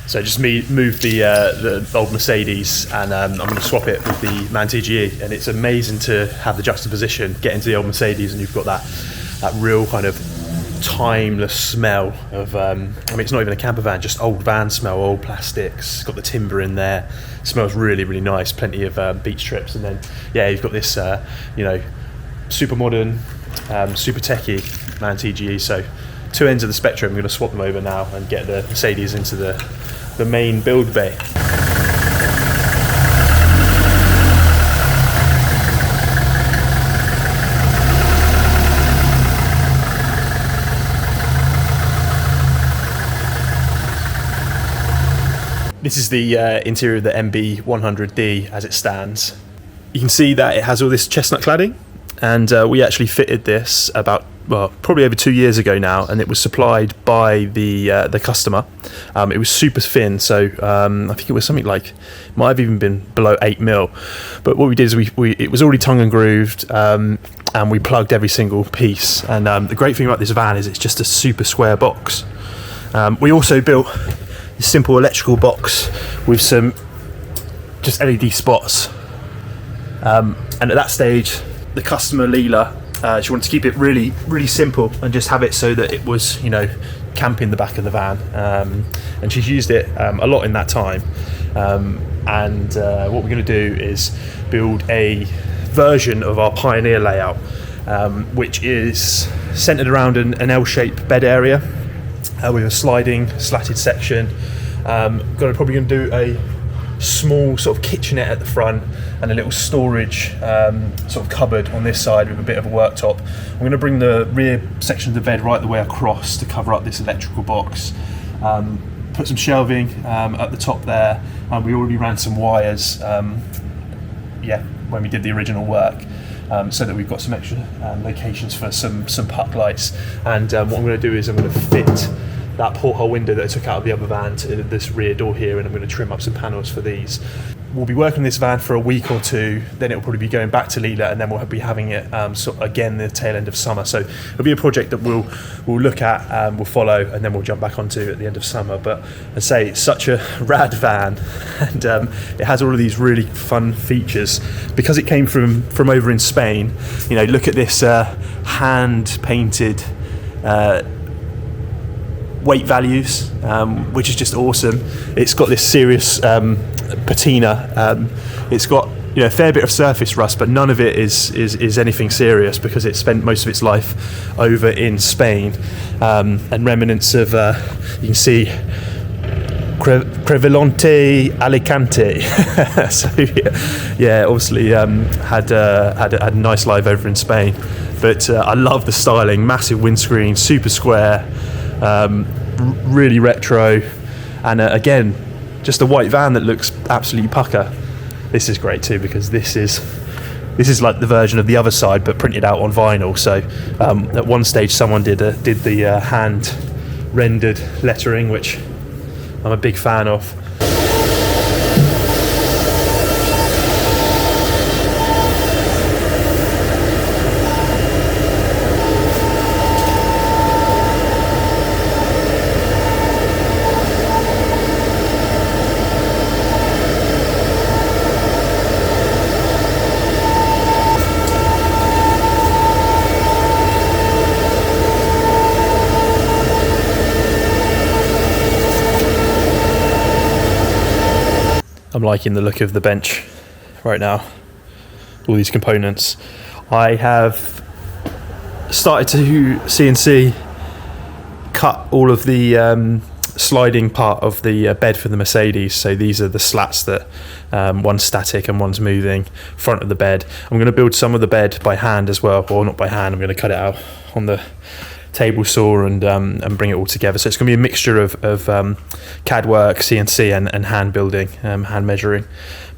So just move the old Mercedes, and I'm going to swap it with the MB100D, and it's amazing to have the juxtaposition, get into the old Mercedes, and you've got that real kind of timeless smell of, I mean, it's not even a camper van, just old van smell, old plastics, got the timber in there, smells really, really nice, plenty of beach trips, and then, yeah, you've got this, you know, super modern, super techie MB100D, so two ends of the spectrum. I'm going to swap them over now and get the Mercedes into the main build bay. This is the interior of the MB100D as it stands. You can see that it has all this chestnut cladding, and we actually fitted this about, well, probably over 2 years ago now, and it was supplied by the customer. It was super thin, so I think it was something like, might have even been below 8 mil. But what we did is it was already tongue and grooved, and we plugged every single piece. And the great thing about this van is it's just a super square box. We also built a simple electrical box with some just LED spots. And at that stage, the customer Leela, she wanted to keep it really, really simple and just have it so that it was, you know, camping the back of the van. And she's used it a lot in that time. What we're going to do is build a version of our Pioneer layout, which is centered around an L-shaped bed area with a sliding, slatted section. Probably going to do a small sort of kitchenette at the front and a little storage sort of cupboard on this side with a bit of a worktop. I'm going to bring the rear section of the bed right the way across to cover up this electrical box. Put some shelving at the top there. We already ran some wires when we did the original work, so that we've got some extra locations for some puck lights. And what I'm going to do is I'm going to fit that porthole window that I took out of the other van to this rear door here, and I'm going to trim up some panels for these. We'll be working on this van for a week or two, then it'll probably be going back to Leela, and then we'll be having it again the tail end of summer. So it'll be a project that we'll look at, we'll follow, and then we'll jump back onto at the end of summer. But I say it's such a rad van, and it has all of these really fun features because it came from over in Spain. You know, look at this hand painted weight values, which is just awesome. It's got this serious patina. It's got, you know, a fair bit of surface rust, but none of it is anything serious because it spent most of its life over in Spain. And remnants of, you can see, Crevilonte Alicante. So yeah, obviously had a nice life over in Spain. But I love the styling, massive windscreen, super square. Really retro, and again, just a white van that looks absolutely pucker. This is great too because this is like the version of the other side but printed out on vinyl. So at one stage someone did the hand rendered lettering, which I'm a big fan of. I'm liking the look of the bench right now, all these components. I have started to CNC cut all of the sliding part of the bed for the Mercedes. So these are the slats that one's static and one's moving, front of the bed. I'm going to build some of the bed by hand as well, or not by hand, I'm going to cut it out on the table saw and bring it all together. So it's going to be a mixture of CAD work, CNC and hand building, hand measuring.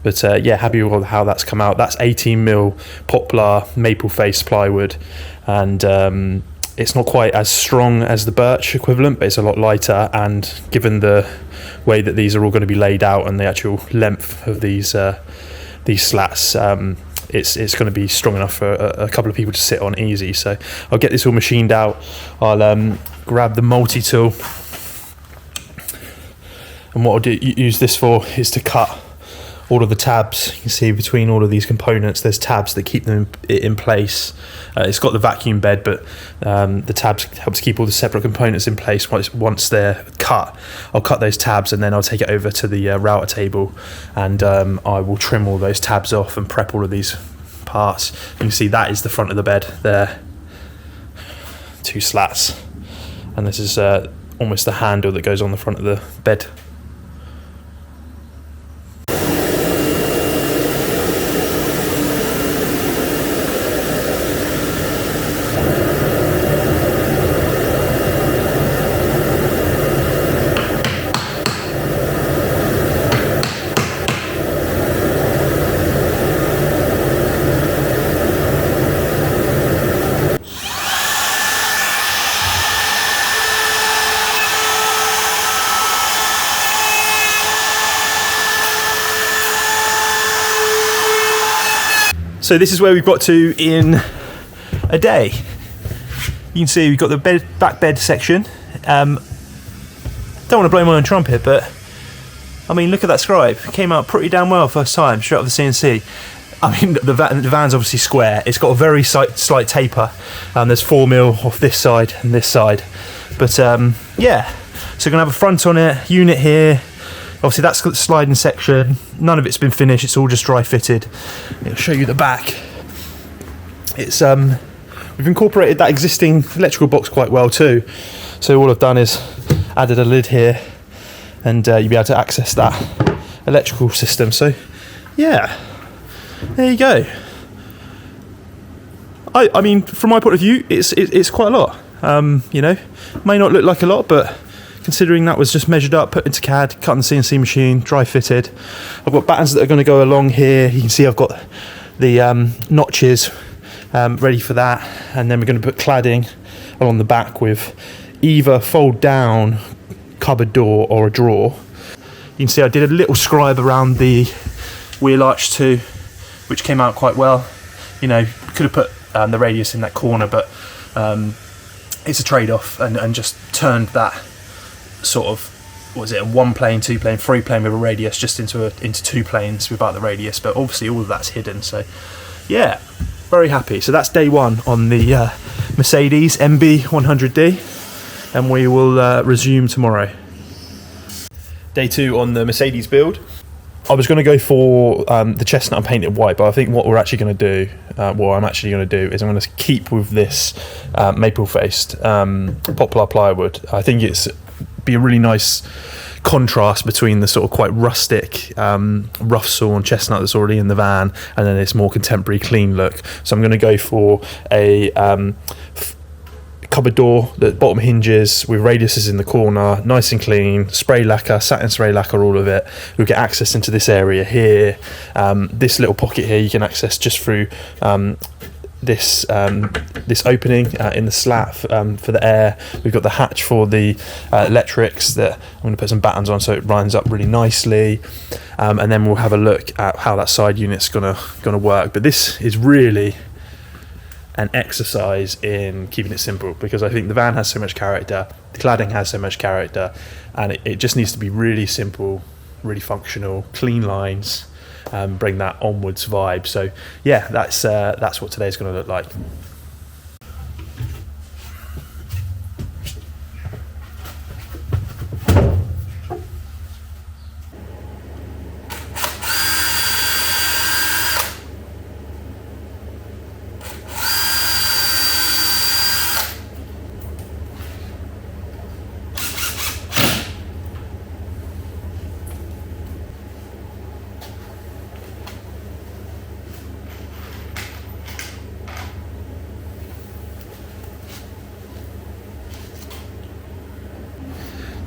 But yeah, happy with how that's come out. That's 18mm poplar maple face plywood, and it's not quite as strong as the birch equivalent, but it's a lot lighter, and given the way that these are all going to be laid out and the actual length of these slats, it's going to be strong enough for a couple of people to sit on easy. So I'll get this all machined out. I'll grab the multi-tool And what I'll use this for is to cut all of the tabs. You can see between all of these components there's tabs that keep them in place. It's got the vacuum bed, but the tabs helps keep all the separate components in place. Once they're cut, I'll cut those tabs and then I'll take it over to the router table, and I will trim all those tabs off and prep all of these parts. You can see that is the front of the bed there, 2 slats, and this is almost the handle that goes on the front of the bed. So this is where we've got to in a day. You can see we've got the back bed section. Don't want to blow my own trumpet, but I mean, look at that scribe. It came out pretty damn well first time, straight off the CNC. I mean, the van's obviously square. It's got a very slight taper. There's 4mm off this side and this side. But yeah, so we're gonna have a front on it, unit here. Obviously that's got the sliding section. None of it's been finished, it's all just dry fitted. I'll show you the back. It's we've incorporated that existing electrical box quite well too. So all I've done is added a lid here, and you'll be able to access that electrical system. So yeah, there you go. I mean, from my point of view, it's quite a lot. You know, may not look like a lot, but considering that was just measured up, put into CAD, cut on the CNC machine, dry fitted. I've got battens that are going to go along here. You can see I've got the notches ready for that, and then we're going to put cladding along the back with either fold down cupboard door or a drawer. You can see I did a little scribe around the wheel arch too, which came out quite well. You know, could have put the radius in that corner, but it's a trade-off, and just turned that sort of, what was it, a 1 plane, 2 plane, 3 plane with a radius just into 2 planes without the radius. But obviously all of that's hidden, so yeah, very happy. So that's day 1 on the Mercedes MB100D, and we will resume tomorrow. Day 2 on the Mercedes build. I was going to go for the chestnut and paint it white, but I think what we're actually going to do, what I'm actually going to do, is I'm going to keep with this maple-faced poplar plywood. I think it's be a really nice contrast between the sort of quite rustic rough sawn chestnut that's already in the van, and then this more contemporary clean look. So I'm going to go for a cupboard door, the bottom hinges with radiuses in the corner, nice and clean, spray lacquer, satin spray lacquer, all of it. We'll get access into this area here. This little pocket here you can access just through this opening in the slat for the air. We've got the hatch for the electrics that I'm going to put some battens on so it lines up really nicely, and then we'll have a look at how that side unit's gonna work. But this is really an exercise in keeping it simple, because I think the van has so much character, the cladding has so much character, and it just needs to be really simple, really functional, clean lines, bring that onwards vibe. So yeah, that's what today's going to look like.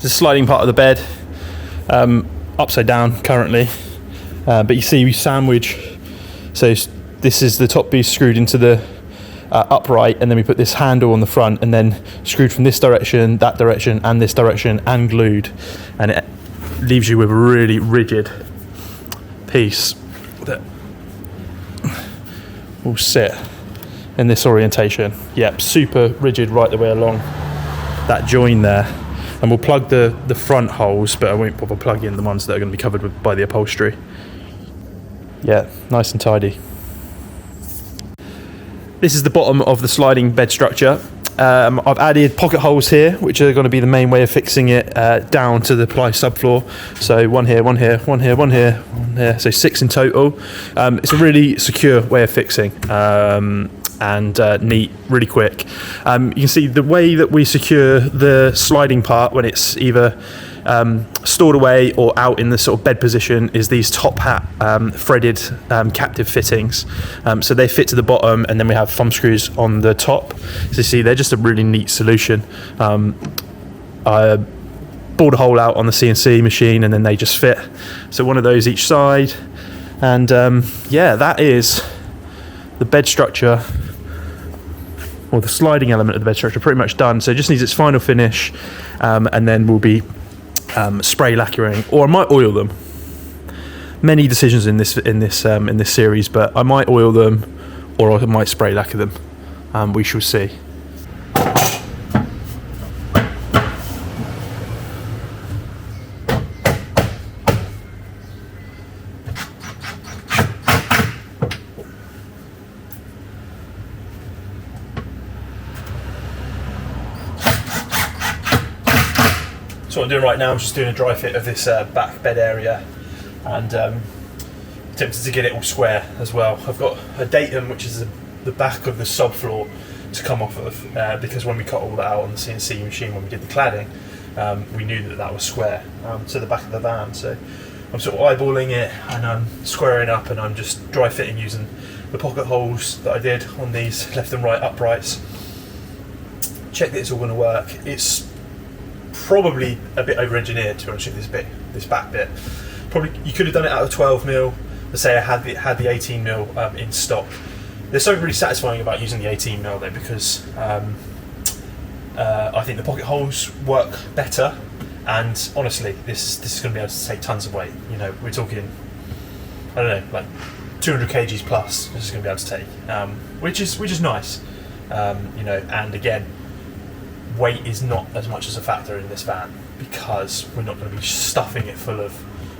The sliding part of the bed, upside down currently, but you see we sandwich, so this is the top piece screwed into the upright, and then we put this handle on the front, and then screwed from this direction, that direction, and this direction, and glued, and it leaves you with a really rigid piece that will sit in this orientation. Yep, super rigid right the way along that join there. and we'll plug the front holes, but I won't bother plug in the ones that are going to be covered by the upholstery. Yeah, nice and tidy. This is the bottom of the sliding bed structure. I've added pocket holes here, which are going to be the main way of fixing it down to the ply subfloor. So one here, one here, one here, one here, one here. So 6 in total. It's a really secure way of fixing and neat, really quick. You can see the way that we secure the sliding part when it's either stored away or out in the sort of bed position is these top hat threaded captive fittings. So they fit to the bottom, and then we have thumb screws on the top. So you see, they're just a really neat solution. I bored a hole out on the CNC machine, and then they just fit. So one of those each side, and yeah, that is the bed structure, or the sliding element of the bed structure, pretty much done. So it just needs its final finish, and then we'll be spray lacquering, or I might oil them. Many decisions in this series, but I might oil them, or I might spray lacquer them. We shall see. So what I'm doing right now, I'm just doing a dry fit of this back bed area, and attempted to get it all square as well. I've got a datum, which is the back of the subfloor, to come off of, because when we cut all that out on the CNC machine when we did the cladding, we knew that that was square to the back of the van. So I'm sort of eyeballing it, and I'm squaring up, and I'm just dry fitting using the pocket holes that I did on these left and right uprights. Check that it's all going to work. It's probably a bit over-engineered, to be honest with you, this back bit. Probably you could have done it out of 12mm. Let's say I had the 18mm in stock. There's something really satisfying about using the 18mm though, because I think the pocket holes work better, and honestly, this is going to be able to take tons of weight. You know, we're talking, I don't know, like 200 kgs plus. This is going to be able to take, which is nice. You know, and again, weight is not as much as a factor in this van, because we're not going to be stuffing it full of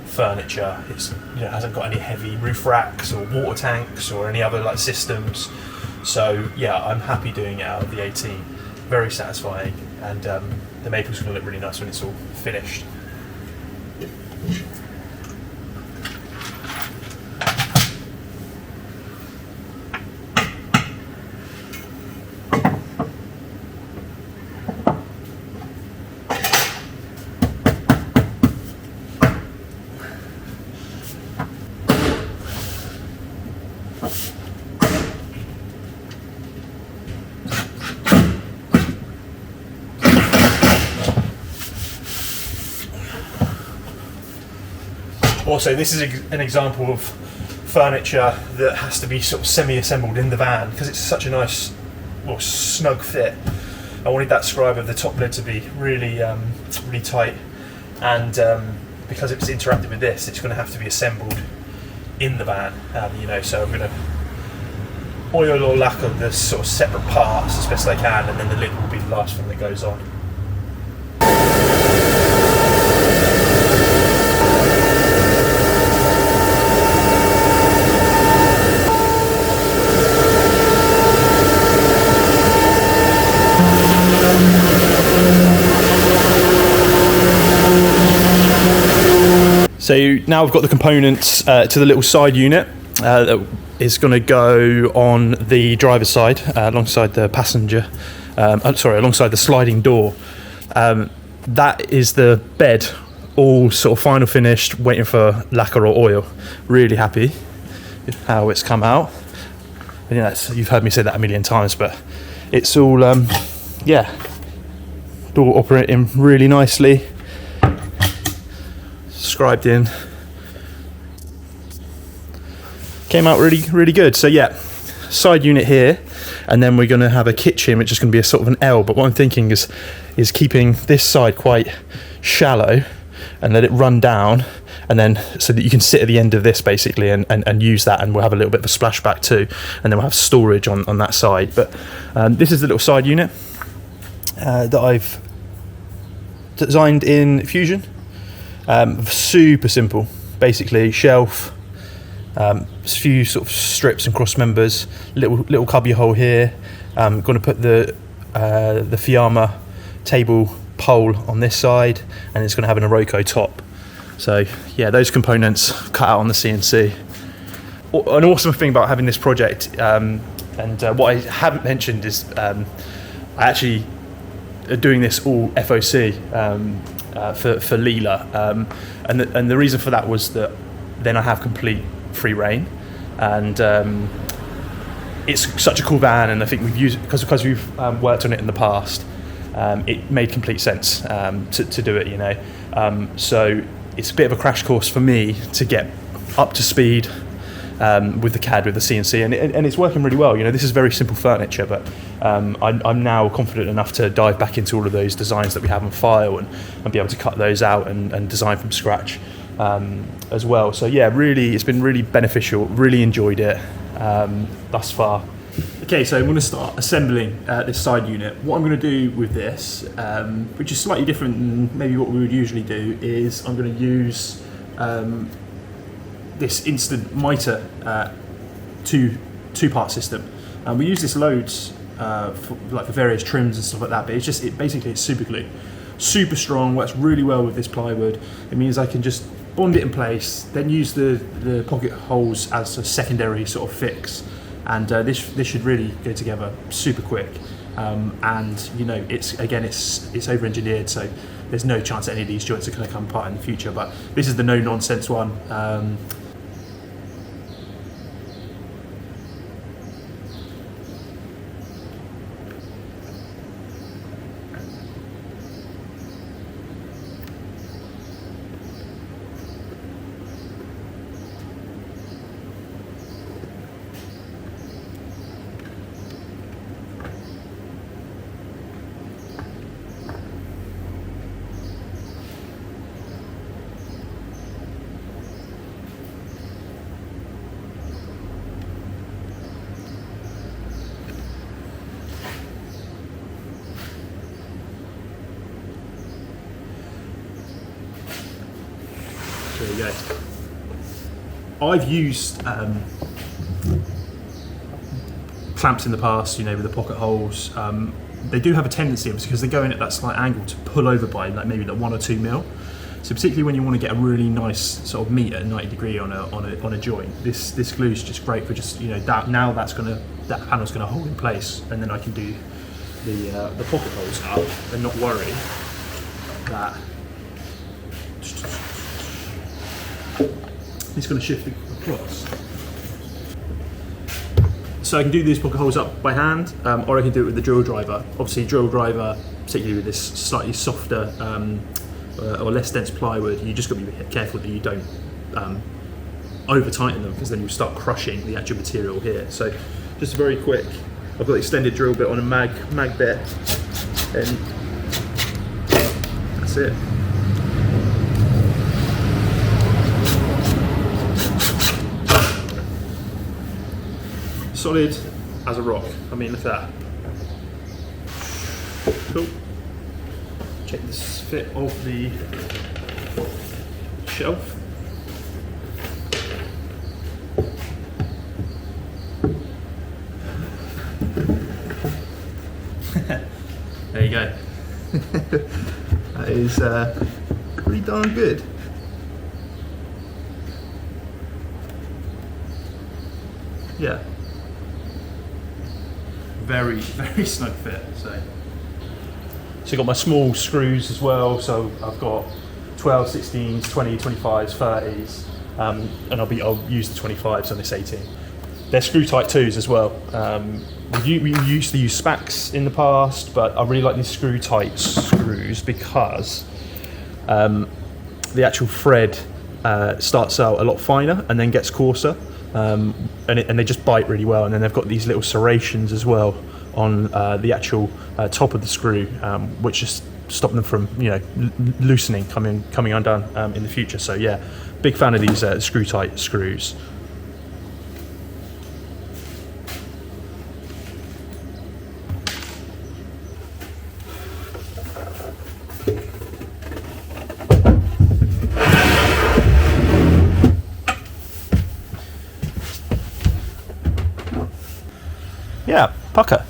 furniture. It's, you know, hasn't got any heavy roof racks or water tanks or any other like systems. So yeah, I'm happy doing it out of the 18. Very satisfying, and the maple's going to look really nice when it's all finished. Also, this is an example of furniture that has to be sort of semi-assembled in the van, because it's such a nice, well, snug fit. I wanted that scribe of the top lid to be really, really tight, and because it's interactive with this, it's going to have to be assembled in the van. You know, so I'm going to oil or lacquer the sort of separate parts as best I can, and then the lid will be the last thing that goes on. So now I've got the components to the little side unit that is going to go on the driver's side alongside the passenger, alongside the sliding door. That is the bed, all sort of final finished, waiting for lacquer or oil. Really happy with how it's come out. I think you've heard me say that a million times, but it's all, yeah, all operating really nicely. Scribed in, came out really good. So yeah, side unit here, and then we're going to have a kitchen which is going to be a sort of an L, but what I'm thinking is keeping this side quite shallow and let it run down, and then so that you can sit at the end of this basically and use that, and we'll have a little bit of a splashback too, and then we'll have storage on that side. But this is the little side unit that I've designed in Fusion. Super simple. Basically, shelf, a few sort of strips and cross members, little cubby hole here. Going to put the Fiamma table pole on this side, and it's going to have an Iroko top. So yeah, those components cut out on the CNC. An awesome thing about having this project, and what I haven't mentioned is I actually are doing this all FOC for Leela, and the reason for that was that then I have complete free reign, and it's such a cool van, and I think we've used because we've worked on it in the past. It made complete sense to do it, you know. So it's a bit of a crash course for me to get up to speed with the CAD, with the CNC, and it's working really well. You know, this is very simple furniture, but I'm now confident enough to dive back into all of those designs that we have on file and be able to cut those out and design from scratch as well. So yeah, really, it's been really beneficial. Really enjoyed it thus far. Okay, so I'm going to start assembling this side unit. What I'm going to do with this, which is slightly different than maybe what we would usually do, is I'm going to use this instant mitre two-part system. We use this loads for various trims and stuff like that, but basically it's super glue, super strong, works really well with this plywood. It means I can just bond it in place, then use the pocket holes as a secondary sort of fix. And this should really go together super quick, and you know, it's over engineered, so there's no chance that any of these joints are going to come apart in the future. But this is the no nonsense one. There we go. I've used clamps in the past, you know, with the pocket holes. They do have a tendency, because they go in at that slight angle, to pull over by maybe 1 or 2 mil. So particularly when you want to get a really nice sort of meet at 90 degree on a joint, this glue is just great for just, you know, that panel's gonna hold in place, and then I can do the pocket holes up and not worry that it's going to shift across. So I can do these pocket holes up by hand, or I can do it with the drill driver. Obviously, drill driver, particularly with this slightly softer or less dense plywood, you just got to be careful that you don't over tighten them, because then you start crushing the actual material here. So just very quick, I've got the extended drill bit on a mag bit, and that's it. Solid as a rock. I mean, look at that. Cool. Check this fit of the shelf. There you go. That is pretty darn good. Yeah. Very, very snug fit. So you've got my small screws as well. So I've got 12, 16s, 20, 25s, 30s, and I'll use the 25s on this 18. They're screw tight 2s as well. We used to use Spacs in the past, but I really like these screw tight screws because the actual thread starts out a lot finer and then gets coarser. And they just bite really well, and then they've got these little serrations as well on the actual top of the screw, which just stop them from, you know, loosening, coming undone in the future. So yeah, big fan of these screw tight screws. pucker.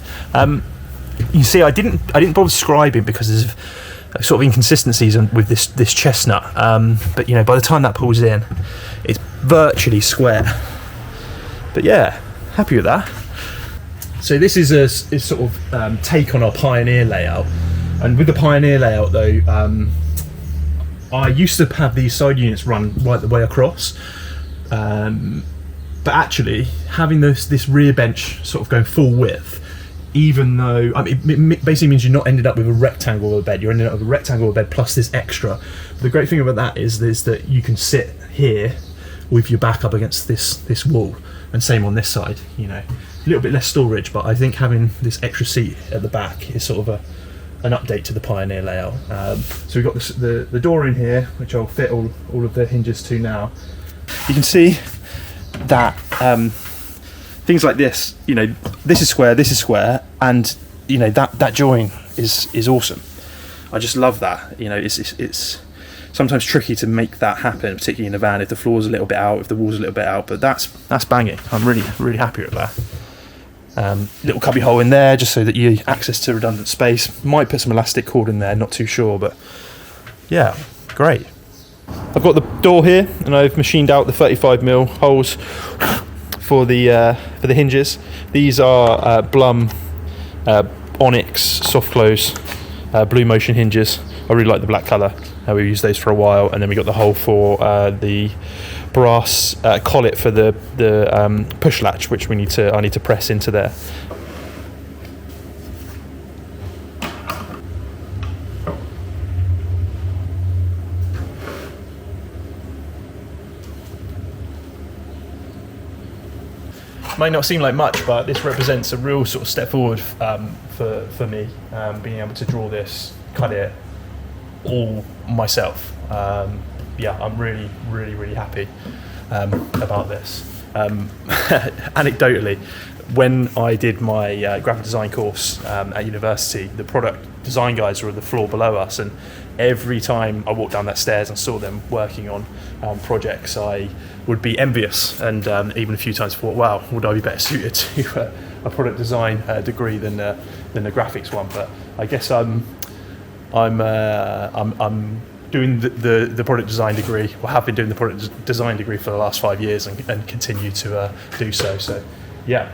You see, I didn't bother describing because of sort of inconsistencies with this chestnut. But you know, by the time that pulls in, it's virtually square. But yeah, happy with that. So this is a sort of take on our Pioneer layout. And with the Pioneer layout though, I used to have these side units run right the way across. But actually, having this rear bench sort of going full width, even though, I mean, it basically means you're not ended up with a rectangle of a bed, you're ending up with a rectangle of a bed plus this extra. But the great thing about that is that you can sit here with your back up against this wall, and same on this side, you know. A little bit less storage, but I think having this extra seat at the back is sort of an update to the Pioneer layout. So we've got the door in here, which I'll fit all of the hinges to now. You can see that things like this, you know, this is square, and you know that join is awesome. I just love that. You know, it's sometimes tricky to make that happen, particularly in a van if the floor's a little bit out, if the wall's a little bit out. But that's banging. I'm really happy with that. Little cubby hole in there just so that you access to redundant space. Might put some elastic cord in there, not too sure, but yeah, great. I've got the door here, and I've machined out the 35mm holes for the hinges. These are Blum Onyx soft close blue motion hinges. I really like the black colour. We've used those for a while, and then we got the hole for the brass collet for the push latch, which I need to press into there. Might not seem like much, but this represents a real sort of step forward for me, being able to draw this, cut it all myself. Yeah, I'm really happy about this. Anecdotally, when I did my graphic design course at university, the product design guys were on the floor below us, and every time I walked down that stairs and saw them working on projects, I would be envious, and even a few times thought, wow, would I be better suited to a product design degree than a graphics one? But I guess I'm doing the product design degree, or have been doing the product design degree for the last 5 years, and continue to do so. So, yeah.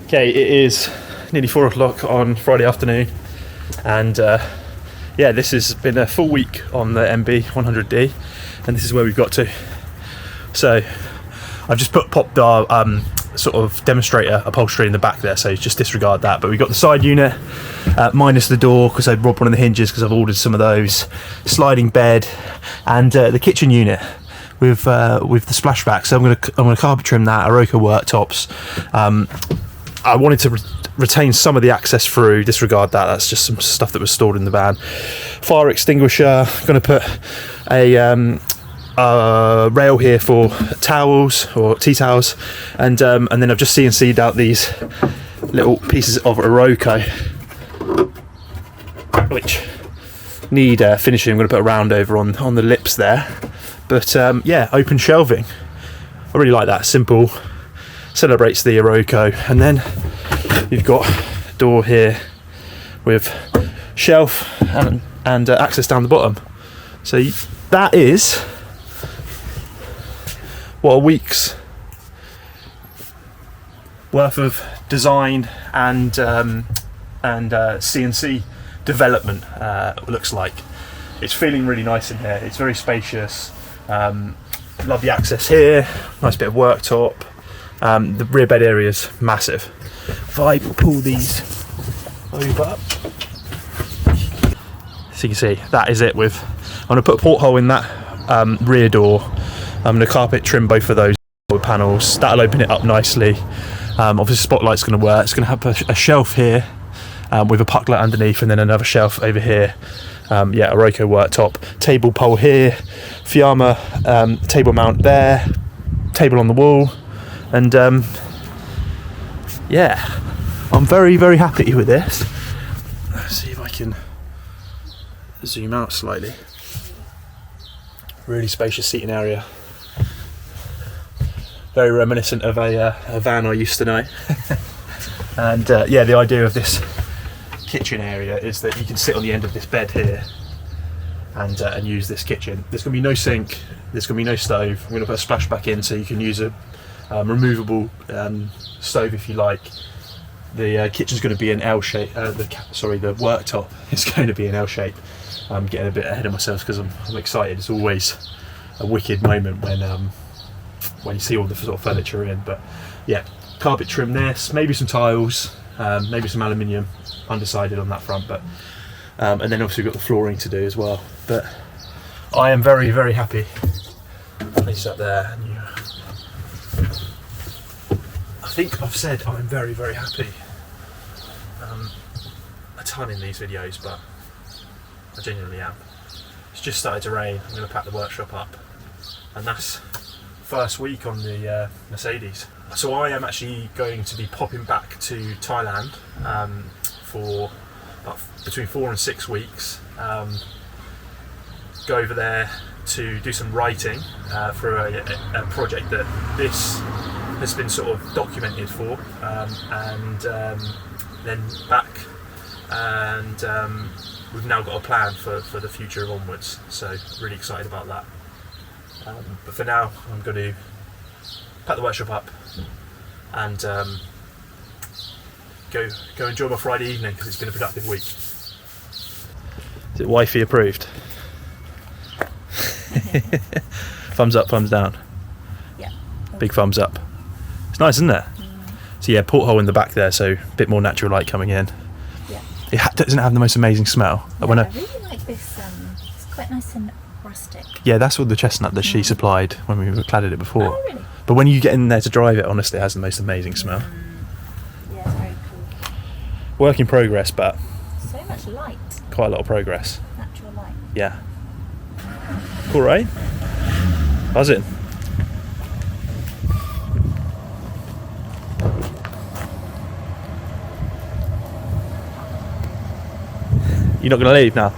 Okay, it is nearly 4 o'clock on Friday afternoon, and yeah, this has been a full week on the MB100D, and this is where we've got to. So I've just popped our sort of demonstrator upholstery in the back there, so just disregard that. But we've got the side unit minus the door because I robbed one of the hinges because I've ordered some of those, sliding bed, and the kitchen unit with the splashback. So I'm gonna carpet trim that, Aroka worktops. I wanted to retain some of the access through, disregard that, that's just some stuff that was stored in the van. Fire extinguisher, going to put a rail here for towels, or tea towels, and then I've just CNC'd out these little pieces of Aroka which need finishing. I'm going to put a round over on the lips there, but yeah, open shelving. I really like that, simple, celebrates the Aroka. And then you've got a door here with shelf and access down the bottom. So that is what a week's worth of design and CNC development looks like. It's feeling really nice in here. It's very spacious. Love the access here. Nice bit of worktop. The rear bed area is massive. If I pull these over, so you can see that is it. I'm going to put a porthole in that rear door. I'm going to carpet trim both of those with panels. That'll open it up nicely. Obviously spotlight's going to work. It's going to have a shelf here with a puck light underneath, and then another shelf over here. A Roco worktop, table pole here, Fiamma table mount there, table on the wall, and I'm very, very happy with this. Let's see if I can zoom out slightly. Really spacious seating area. Very reminiscent of a van I used to know. And the idea of this kitchen area is that you can sit on the end of this bed here and use this kitchen. There's going to be no sink, there's going to be no stove. I'm going to put a splashback in so you can use a removable stove if you like. The kitchen's going to be an L shape. The worktop is going to be an L shape. I'm getting a bit ahead of myself because I'm excited. It's always a wicked moment when you see all the sort of furniture in. But yeah, carpet trim this, maybe some tiles, maybe some aluminium. Undecided on that front, but and then obviously we've got the flooring to do as well. But I am very, very happy. Place up there. I think I've said I'm very, very happy a ton in these videos, but I genuinely am. It's just started to rain. I'm going to pack the workshop up, and that's first week on the Mercedes. So I am actually going to be popping back to Thailand for between 4 and 6 weeks. Go over there to do some writing for a project that this has been sort of documented for, and then back, and we've now got a plan for the future of onwards, so really excited about that. But for now I'm going to pack the workshop up and go enjoy my Friday evening because it's been a productive week. Is it wifey approved? Thumbs up, thumbs down? Yeah. Big thumbs up. It's nice, isn't it? So yeah, porthole in the back there, so a bit more natural light coming in. Yeah. It doesn't have the most amazing smell. I really like this, it's quite nice and rustic. Yeah, that's what the chestnut that she supplied when we cladded it before. Oh, really? But when you get in there to drive it, honestly, it has the most amazing smell. Yeah, it's very cool. Work in progress, but So much light. quite a lot of progress. Natural light. Yeah. Cool, right? How's it? You're not going to leave now?